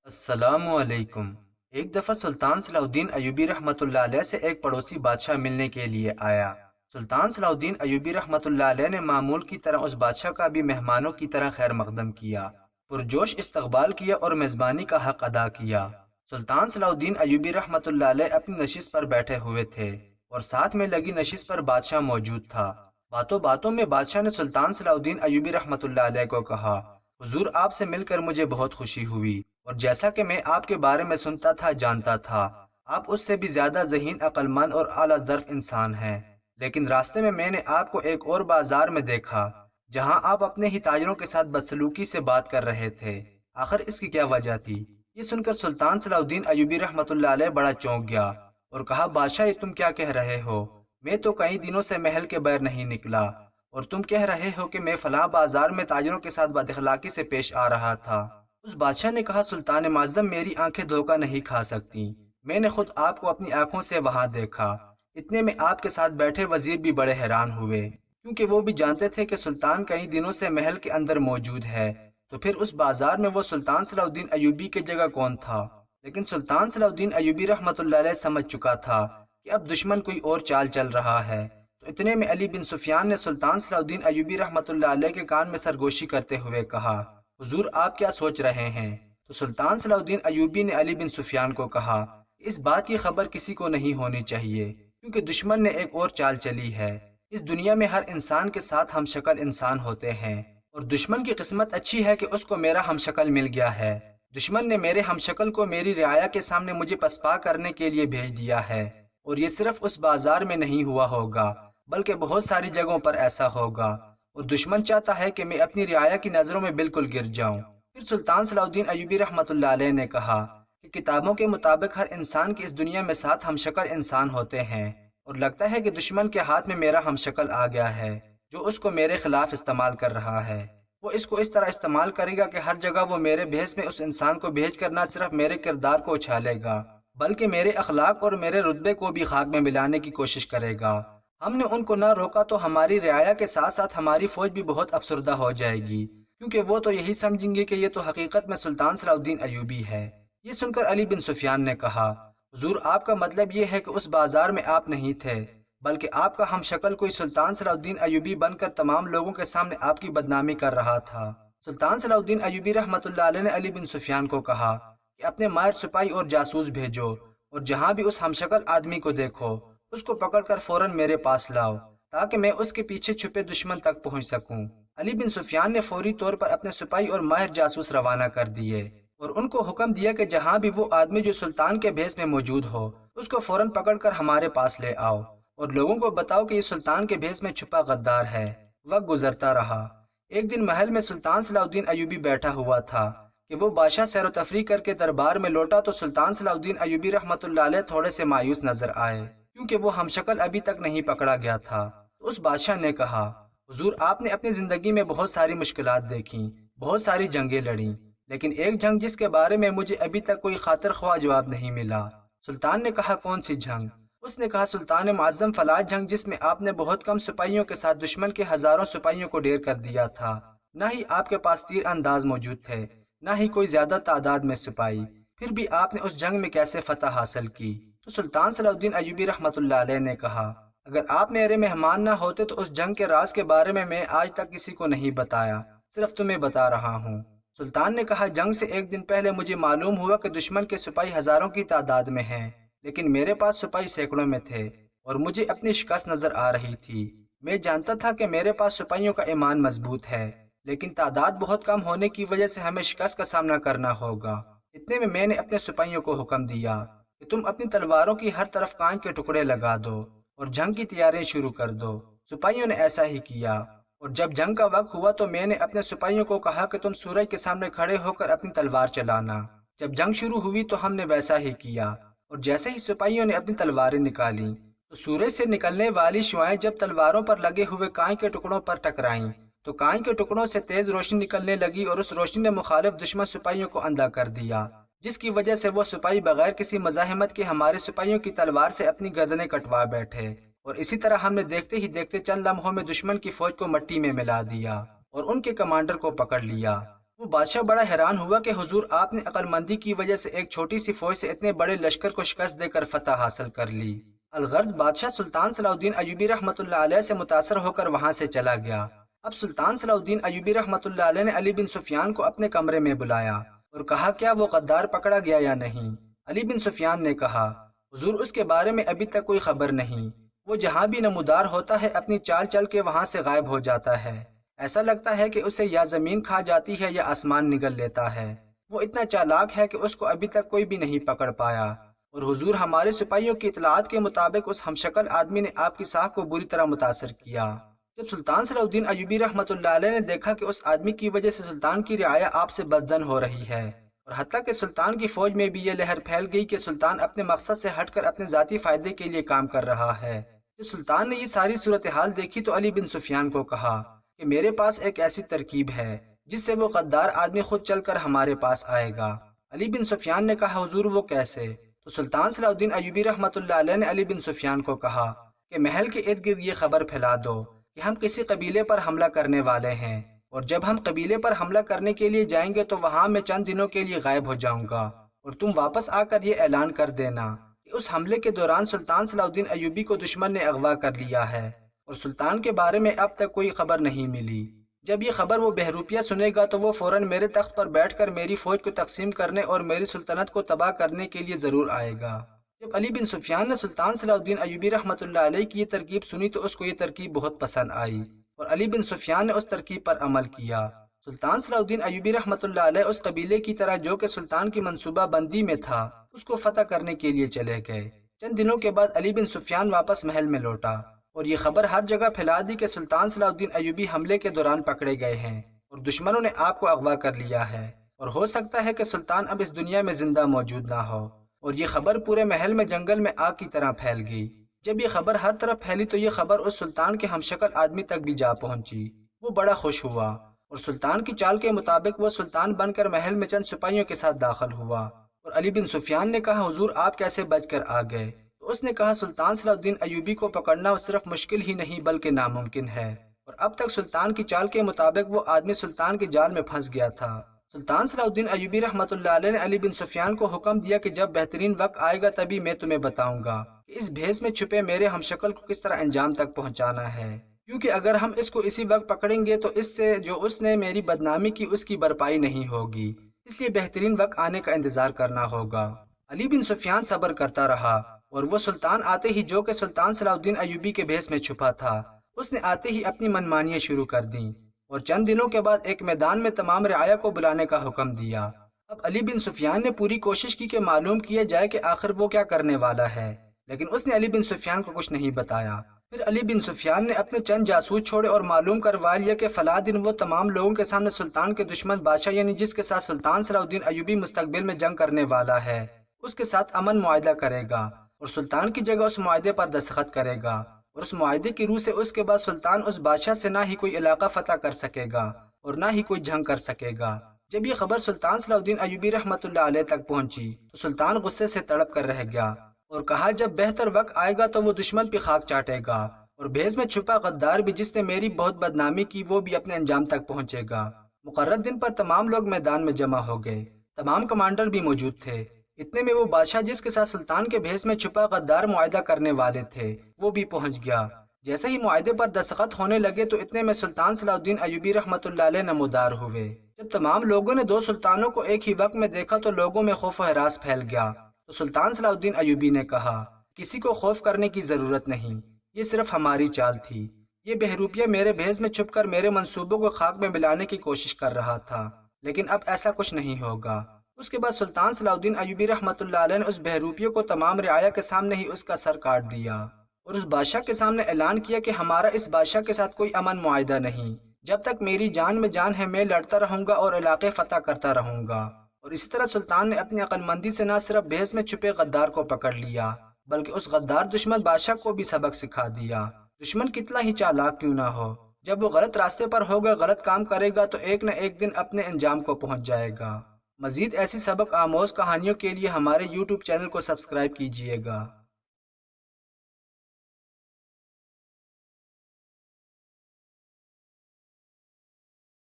السلام علیکم۔ ایک دفعہ سلطان صلاح الدین ایوبی رحمۃ اللہ علیہ سے ایک پڑوسی بادشاہ ملنے کے لیے آیا۔ سلطان صلاح الدین ایوبی رحمۃ اللہ علیہ نے معمول کی طرح اس بادشاہ کا بھی مہمانوں کی طرح خیر مقدم کیا، پرجوش استقبال کیا اور میزبانی کا حق ادا کیا۔ سلطان صلاح الدین ایوبی رحمۃ اللہ علیہ اپنی نشست پر بیٹھے ہوئے تھے اور ساتھ میں لگی نشست پر بادشاہ موجود تھا۔ باتوں باتوں میں بادشاہ نے سلطان صلاح الدین ایوبی رحمۃ اللہ علیہ کو کہا، حضور آپ سے مل کر مجھے بہت خوشی ہوئی، اور جیسا کہ میں آپ کے بارے میں سنتا تھا جانتا تھا، آپ اس سے بھی زیادہ ذہین، عقل مند اور اعلیٰ ظرف انسان ہیں۔ لیکن راستے میں نے آپ کو ایک اور بازار میں دیکھا جہاں آپ اپنے ہی تاجروں کے ساتھ بدسلوکی سے بات کر رہے تھے، آخر اس کی کیا وجہ تھی؟ یہ سن کر سلطان صلاح الدین ایوبی رحمۃ اللہ علیہ بڑا چونک گیا اور کہا، بادشاہ یہ تم کیا کہہ رہے ہو؟ میں تو کئی دنوں سے محل کے باہر نہیں نکلا اور تم کہہ رہے ہو کہ میں فلاں بازار میں تاجروں کے ساتھ بد اخلاقی سے پیش آ رہا تھا۔ اس بادشاہ نے کہا، سلطان معظم میری آنکھیں دھوکہ نہیں کھا سکتی، میں نے خود آپ کو اپنی آنکھوں سے وہاں دیکھا۔ اتنے میں آپ کے ساتھ بیٹھے وزیر بھی بڑے حیران ہوئے، کیونکہ وہ بھی جانتے تھے کہ سلطان کئی دنوں سے محل کے اندر موجود ہے، تو پھر اس بازار میں وہ سلطان صلاح الدین ایوبی کی جگہ کون تھا؟ لیکن سلطان صلاح الدین ایوبی رحمۃ اللہ علیہ سمجھ چکا تھا کہ اب دشمن کوئی اور چال چل رہا ہے، تو اتنے میں علی بن سفیان نے سلطان صلاح الدین ایوبی رحمۃ اللہ علیہ کے کان میں سرگوشی کرتے ہوئے کہا، حضور آپ کیا سوچ رہے ہیں؟ تو سلطان صلاح الدین ایوبی نے علی بن سفیان کو کہا، اس بات کی خبر کسی کو نہیں ہونی چاہیے، کیونکہ دشمن نے ایک اور چال چلی ہے۔ اس دنیا میں ہر انسان کے ساتھ ہم شکل انسان ہوتے ہیں، اور دشمن کی قسمت اچھی ہے کہ اس کو میرا ہم شکل مل گیا ہے۔ دشمن نے میرے ہم شکل کو میری رعایا کے سامنے مجھے پسپا کرنے کے لیے بھیج دیا ہے، اور یہ صرف اس بازار میں نہیں ہوا ہوگا بلکہ بہت ساری جگہوں پر ایسا ہوگا، اور دشمن چاہتا ہے کہ میں اپنی رعایا کی نظروں میں بالکل گر جاؤں۔ پھر سلطان صلاح الدین ایوبی رحمۃ اللہ علیہ نے کہا کہ کتابوں کے مطابق ہر انسان کی اس دنیا میں 7 ہم شکل انسان ہوتے ہیں، اور لگتا ہے کہ دشمن کے ہاتھ میں میرا ہم شکل آ گیا ہے جو اس کو میرے خلاف استعمال کر رہا ہے۔ وہ اس کو اس طرح استعمال کرے گا کہ ہر جگہ وہ میرے بھیس میں اس انسان کو بھیج کر نہ صرف میرے کردار کو اچھالے گا بلکہ میرے اخلاق اور میرے رتبے کو بھی خاک میں ملانے کی کوشش کرے گا۔ ہم نے ان کو نہ روکا تو ہماری رعایا کے ساتھ ساتھ ہماری فوج بھی بہت افسردہ ہو جائے گی، کیونکہ وہ تو یہی سمجھیں گے کہ یہ تو حقیقت میں سلطان صلاح الدین ایوبی ہے۔ یہ سن کر علی بن سفیان نے کہا، حضور آپ کا مطلب یہ ہے کہ اس بازار میں آپ نہیں تھے بلکہ آپ کا ہم شکل کوئی سلطان صلاح الدین ایوبی بن کر تمام لوگوں کے سامنے آپ کی بدنامی کر رہا تھا۔ سلطان صلاح الدین ایوبی رحمۃ اللہ علیہ نے علی بن سفیان کو کہا کہ اپنے ماہر سپاہی اور جاسوس بھیجو، اور جہاں بھی اس ہم شکل آدمی کو دیکھو اس کو پکڑ کر فوراً میرے پاس لاؤ تاکہ میں اس کے پیچھے چھپے دشمن تک پہنچ سکوں۔ علی بن سفیان نے فوری طور پر اپنے سپاہی اور ماہر جاسوس روانہ کر دیے اور ان کو حکم دیا کہ جہاں بھی وہ آدمی جو سلطان کے بھیس میں موجود ہو اس کو فوراً پکڑ کر ہمارے پاس لے آؤ، اور لوگوں کو بتاؤ کہ یہ سلطان کے بھیس میں چھپا غدار ہے۔ وقت گزرتا رہا۔ ایک دن محل میں سلطان صلاح الدین ایوبی بیٹھا ہوا تھا کہ وہ بادشاہ سیر و تفریح کر کے دربار میں لوٹا تو سلطان صلاح الدین ایوبی رحمۃ اللہ علیہ تھوڑے سے مایوس نظر آئے، کیونکہ وہ ہم شکل ابھی تک نہیں پکڑا گیا تھا۔ تو اس بادشاہ نے کہا، حضور آپ نے اپنی زندگی میں بہت ساری مشکلات دیکھیں، بہت ساری جنگیں لڑیں، لیکن ایک جنگ جس کے بارے میں مجھے ابھی تک کوئی خاطر خواہ جواب نہیں ملا۔ سلطان نے کہا، کون سی جنگ؟ اس نے کہا، سلطان معظم فلاں جنگ جس میں آپ نے بہت کم سپاہیوں کے ساتھ دشمن کے ہزاروں سپاہیوں کو ڈھیر کر دیا تھا، نہ ہی آپ کے پاس تیر انداز موجود تھے نہ ہی کوئی زیادہ تعداد میں سپاہی، پھر بھی آپ نے اس جنگ میں کیسے فتح حاصل کی؟ تو سلطان صلاح الدین ایوبی رحمۃ اللہ علیہ نے کہا، اگر آپ میرے مہمان نہ ہوتے تو اس جنگ کے راز کے بارے میں آج تک کسی کو نہیں بتایا، صرف تمہیں بتا رہا ہوں۔ سلطان نے کہا، جنگ سے ایک دن پہلے مجھے معلوم ہوا کہ دشمن کے سپاہی ہزاروں کی تعداد میں ہیں، لیکن میرے پاس سپاہی سینکڑوں میں تھے اور مجھے اپنی شکست نظر آ رہی تھی۔ میں جانتا تھا کہ میرے پاس سپاہیوں کا ایمان مضبوط ہے، لیکن تعداد بہت کم ہونے کی وجہ سے ہمیں شکست کا سامنا کرنا ہوگا۔ اتنے میں نے اپنے سپاہیوں کو حکم دیا کہ تم اپنی تلواروں کی ہر طرف کان کے ٹکڑے لگا دو اور جنگ کی تیاریاں شروع کر دو۔ سپاہیوں نے ایسا ہی کیا، اور جب جنگ کا وقت ہوا تو میں نے اپنے سپاہیوں کو کہا کہ تم سورج کے سامنے کھڑے ہو کر اپنی تلوار چلانا۔ جب جنگ شروع ہوئی تو ہم نے ویسا ہی کیا، اور جیسے ہی سپاہیوں نے اپنی تلواریں نکالیں تو سورج سے نکلنے والی شعاعیں جب تلواروں پر لگے ہوئے کان کے ٹکڑوں پر ٹکرائیں تو کان کے ٹکڑوں سے تیز روشنی نکلنے لگی، اور اس روشنی نے مخالف دشمن سپاہیوں کو اندھا کر دیا، جس کی وجہ سے وہ سپاہی بغیر کسی مزاحمت کے ہمارے سپاہیوں کی تلوار سے اپنی گردنیں کٹوا بیٹھے، اور اسی طرح ہم نے دیکھتے ہی دیکھتے چند لمحوں میں دشمن کی فوج کو مٹی میں ملا دیا اور ان کے کمانڈر کو پکڑ لیا۔ وہ بادشاہ بڑا حیران ہوا کہ حضور آپ نے عقل مندی کی وجہ سے ایک چھوٹی سی فوج سے اتنے بڑے لشکر کو شکست دے کر فتح حاصل کر لی۔ الغرض بادشاہ سلطان صلاح الدین ایوبی رحمۃ اللہ علیہ سے متاثر ہو کر وہاں سے چلا گیا۔ اب سلطان صلاح الدین ایوبی رحمۃ اللہ علیہ نے علی بن سفیان کو اپنے کمرے میں بلایا اور کہا کیا وہ غدار پکڑا گیا یا نہیں؟ علی بن سفیان نے کہا حضور اس کے بارے میں ابھی تک کوئی خبر نہیں، وہ جہاں بھی نمودار ہوتا ہے اپنی چال چل کے وہاں سے غائب ہو جاتا ہے، ایسا لگتا ہے کہ اسے یا زمین کھا جاتی ہے یا آسمان نگل لیتا ہے، وہ اتنا چالاک ہے کہ اس کو ابھی تک کوئی بھی نہیں پکڑ پایا، اور حضور ہمارے سپاہیوں کی اطلاعات کے مطابق اس ہمشکل آدمی نے آپ کی ساکھ کو بری طرح متاثر کیا۔ جب سلطان صلاح الدین ایوبی رحمۃ اللہ علیہ نے دیکھا کہ اس آدمی کی وجہ سے سلطان کی رعایا آپ سے بدظن ہو رہی ہے، اور حتیٰ کہ سلطان کی فوج میں بھی یہ لہر پھیل گئی کہ سلطان اپنے مقصد سے ہٹ کر اپنے ذاتی فائدے کے لیے کام کر رہا ہے، جب سلطان نے یہ ساری صورتحال دیکھی تو علی بن سفیان کو کہا کہ میرے پاس ایک ایسی ترکیب ہے جس سے وہ غدار آدمی خود چل کر ہمارے پاس آئے گا۔ علی بن سفیان نے کہا حضور وہ کیسے؟ تو سلطان صلاح الدین ایوبی رحمۃ اللہ علیہ نے علی بن سفیان کو کہا کہ محل کے ارد گرد یہ خبر پھیلا دو کہ ہم کسی قبیلے پر حملہ کرنے والے ہیں، اور جب ہم قبیلے پر حملہ کرنے کے لیے جائیں گے تو وہاں میں چند دنوں کے لیے غائب ہو جاؤں گا، اور تم واپس آ کر یہ اعلان کر دینا کہ اس حملے کے دوران سلطان صلاح الدین ایوبی کو دشمن نے اغوا کر لیا ہے، اور سلطان کے بارے میں اب تک کوئی خبر نہیں ملی۔ جب یہ خبر وہ بہروپیہ سنے گا تو وہ فوراً میرے تخت پر بیٹھ کر میری فوج کو تقسیم کرنے اور میری سلطنت کو تباہ کرنے کے لیے ضرور آئے گا۔ جب علی بن سفیان نے سلطان صلاح الدین ایوبی رحمۃ اللہ علیہ کی یہ ترکیب سنی تو اس کو یہ ترکیب بہت پسند آئی، اور علی بن سفیان نے اس ترکیب پر عمل کیا۔ سلطان صلاح الدین ایوبی رحمۃ اللہ علیہ اس قبیلے کی طرح جو کہ سلطان کی منصوبہ بندی میں تھا اس کو فتح کرنے کے لیے چلے گئے۔ چند دنوں کے بعد علی بن سفیان واپس محل میں لوٹا اور یہ خبر ہر جگہ پھیلا دی کہ سلطان صلاح الدین ایوبی حملے کے دوران پکڑے گئے ہیں اور دشمنوں نے آپ کو اغوا کر لیا ہے، اور ہو سکتا ہے کہ سلطان اب اس دنیا میں زندہ موجود نہ ہو۔ اور یہ خبر پورے محل میں جنگل میں آگ کی طرح پھیل گئی۔ جب یہ خبر ہر طرف پھیلی تو یہ خبر اس سلطان کے ہمشکل آدمی تک بھی جا پہنچی۔ وہ بڑا خوش ہوا اور سلطان کی چال کے مطابق وہ سلطان بن کر محل میں چند سپاہیوں کے ساتھ داخل ہوا، اور علی بن سفیان نے کہا حضور آپ کیسے بچ کر آ گئے؟ تو اس نے کہا سلطان صلاح الدین ایوبی کو پکڑنا صرف مشکل ہی نہیں بلکہ ناممکن ہے، اور اب تک سلطان کی چال کے مطابق وہ آدمی سلطان کے جال میں پھنس گیا تھا۔ سلطان صلاح الدین ایوبی رحمۃ اللہ علیہ نے علی بن سفیان کو حکم دیا کہ جب بہترین وقت آئے گا تبھی میں تمہیں بتاؤں گا کہ اس بھیس میں چھپے میرے ہمشکل کو کس طرح انجام تک پہنچانا ہے، کیونکہ اگر ہم اس کو اسی وقت پکڑیں گے تو اس سے جو اس نے میری بدنامی کی اس کی بھرپائی نہیں ہوگی، اس لیے بہترین وقت آنے کا انتظار کرنا ہوگا۔ علی بن سفیان صبر کرتا رہا، اور وہ سلطان آتے ہی جو کہ سلطان صلاح الدین ایوبی کے بھیس میں چھپا تھا اس نے آتے ہی اپنی منمانیاں شروع کر دیں، اور چند دنوں کے بعد ایک میدان میں تمام رعایا کو بلانے کا حکم دیا۔ اب علی بن سفیان نے پوری کوشش کی کہ معلوم کیا جائے کہ آخر وہ کیا کرنے والا ہے، لیکن اس نے علی بن سفیان کو کچھ نہیں بتایا۔ پھر علی بن سفیان نے اپنے چند جاسوس چھوڑے اور معلوم کروا لیا کہ فلاں دن وہ تمام لوگوں کے سامنے سلطان کے دشمن بادشاہ یعنی جس کے ساتھ سلطان صلاح الدین ایوبی مستقبل میں جنگ کرنے والا ہے اس کے ساتھ امن معاہدہ کرے گا، اور سلطان کی جگہ اس معاہدے پر دستخط کرے گا، اور اس معاہدے کی روح سے اس کے بعد سلطان اس بادشاہ سے نہ ہی کوئی علاقہ فتح کر سکے گا اور نہ ہی کوئی جنگ کر سکے گا۔ جب یہ خبر سلطان صلاح الدین ایوبی رحمۃ اللہ علیہ تک پہنچی تو سلطان غصے سے تڑپ کر رہ گیا اور کہا جب بہتر وقت آئے گا تو وہ دشمن پہ خاک چاٹے گا، اور بھیس میں چھپا غدار بھی جس نے میری بہت بدنامی کی وہ بھی اپنے انجام تک پہنچے گا۔ مقرر دن پر تمام لوگ میدان میں جمع ہو گئے، تمام کمانڈر بھی موجود تھے۔ اتنے میں وہ بادشاہ جس کے ساتھ سلطان کے بھیس میں چھپا غدار معاہدہ کرنے والے تھے وہ بھی پہنچ گیا۔ جیسے ہی معاہدے پر دستخط ہونے لگے تو اتنے میں سلطان صلاح الدین ایوبی رحمۃ اللہ علیہ نمودار ہوئے۔ جب تمام لوگوں نے دو سلطانوں کو ایک ہی وقت میں دیکھا تو لوگوں میں خوف و ہراس پھیل گیا، تو سلطان صلاح الدین ایوبی نے کہا کسی کو خوف کرنے کی ضرورت نہیں، یہ صرف ہماری چال تھی، یہ بہروپیہ میرے بھیس میں چھپ کر میرے منصوبوں کو خاک میں ملانے کی کوشش کر رہا تھا، لیکن اب ایسا کچھ نہیں ہوگا۔ اس کے بعد سلطان صلاح الدین ایوبی رحمۃ اللہ علیہ نے اس بہروپیے کو تمام رعایا کے سامنے ہی اس کا سر کاٹ دیا، اور اس بادشاہ کے سامنے اعلان کیا کہ ہمارا اس بادشاہ کے ساتھ کوئی امن معاہدہ نہیں، جب تک میری جان میں جان ہے میں لڑتا رہوں گا اور علاقے فتح کرتا رہوں گا۔ اور اسی طرح سلطان نے اپنی عقل مندی سے نہ صرف بھیس میں چھپے غدار کو پکڑ لیا بلکہ اس غدار دشمن بادشاہ کو بھی سبق سکھا دیا۔ دشمن کتنا ہی چالاک کیوں نہ ہو، جب وہ غلط راستے پر ہوگا غلط کام کرے گا تو ایک نہ ایک دن اپنے انجام کو پہنچ جائے گا۔ مزید ایسی سبق آموز کہانیوں کے لیے ہمارے YouTube چینل کو سبسکرائب کیجیے گا۔